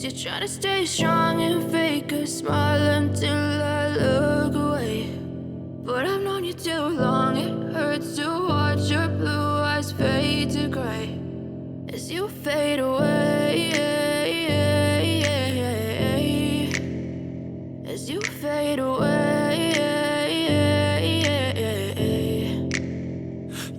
you're trying to stay strong and fake a smile until I look away. But I've known you too long, it hurts to watch your blue eyes fade to gray as you fade away, as you fade away.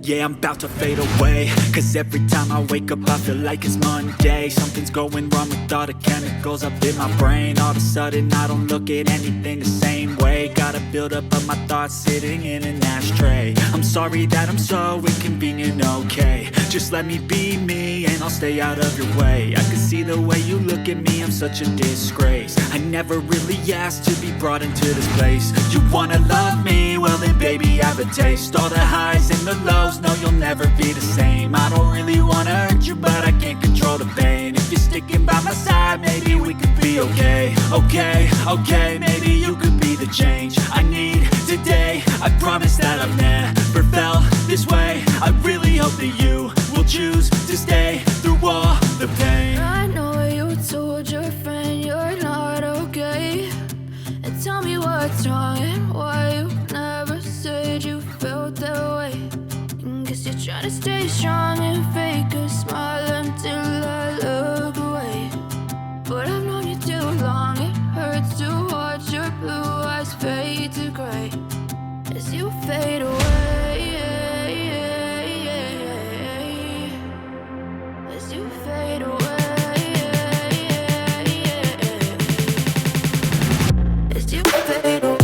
Yeah, I'm about to fade away, cause every time I wake up I feel like it's Monday. Something's going wrong with all the chemicals up in my brain. All of a sudden I don't look at anything the same way. Gotta build up of my thoughts sitting in an ashtray. I'm sorry that I'm so inconvenient, okay. Just let me be me and I'll stay out of your way. I can see the way you look at me, I'm such a disgrace. I never really asked to be brought into this place. You wanna love me? Well then baby I have a taste. All the highs and the lows, no you'll never be the same. I don't really wanna hurt you but I can't control the pain. If you're sticking by my side maybe we could be okay. Okay, maybe you could be the change I need today. I promise that I've never felt this way. I really hope that you will choose to stay through all the pain. I know you told your friend you're not okay, and tell me what's wrong and why you never said you felt that way. Guess you're trying to stay strong and fake a smile until I look away. But I've known you too long, it hurts to watch your blue eyes fade to gray as you fade away, as you fade away, as you fade away.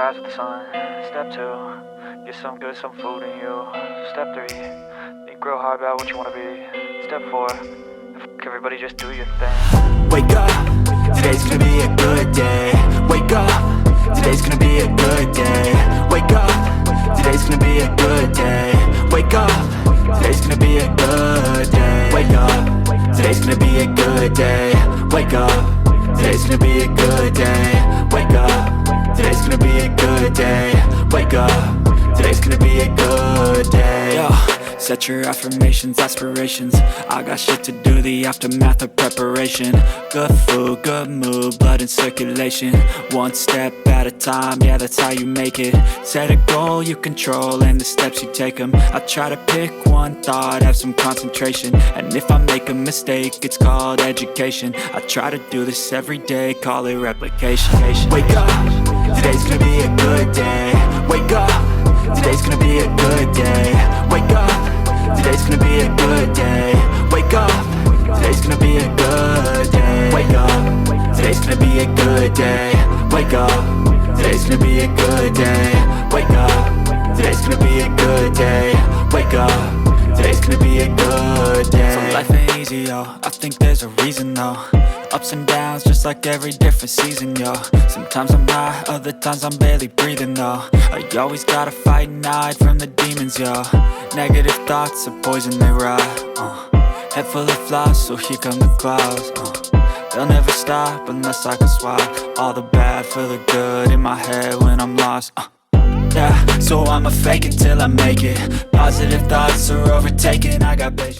rise with the sun. Step 2, get some good, some food in you. Step 3, think real hard about what you wanna be. Step 4, fuck everybody, just do your thing. Wake up, today's gonna be a good day. Wake up, today's gonna be a good day. Wake up, today's gonna be a good day. Wake up, today's gonna be a good day. Wake up, today's gonna be a good day. Wake up, today's gonna be a good day. Wake up, today's gonna be a good day. Wake up, today's gonna be a good day. Yo, Set your affirmations, aspirations. I got shit to do, the aftermath of preparation. Good food, good mood, blood in circulation. One step at a time, yeah, that's how you make it. Set a goal you control and the steps you take them. I try to pick one thought, have some concentration. And if I make a mistake, it's called education. I try to do this every day, call it replication. Wake up, today's gonna be a good day. Wake up, today's gonna be a good day. Wake up, today's gonna be a good day. Wake up, today's gonna be a good day. Wake up, today's gonna be a good day. Wake up, today's gonna be a good day. Wake up, today's gonna be a good day. Wake up, today's gonna be a good day. So life ain't easy, yo, I think there's a reason though. Ups and downs, just like every different season, yo. Sometimes I'm high, other times I'm barely breathing, though. I always gotta fight and hide from the demons, yo. Negative thoughts are poison, they rot. Head full of flies, so here come the clouds. They'll never stop unless I can swap all the bad for the good in my head when I'm lost. Yeah, so I'ma fake it till I make it. Positive thoughts are overtaken, I got patience.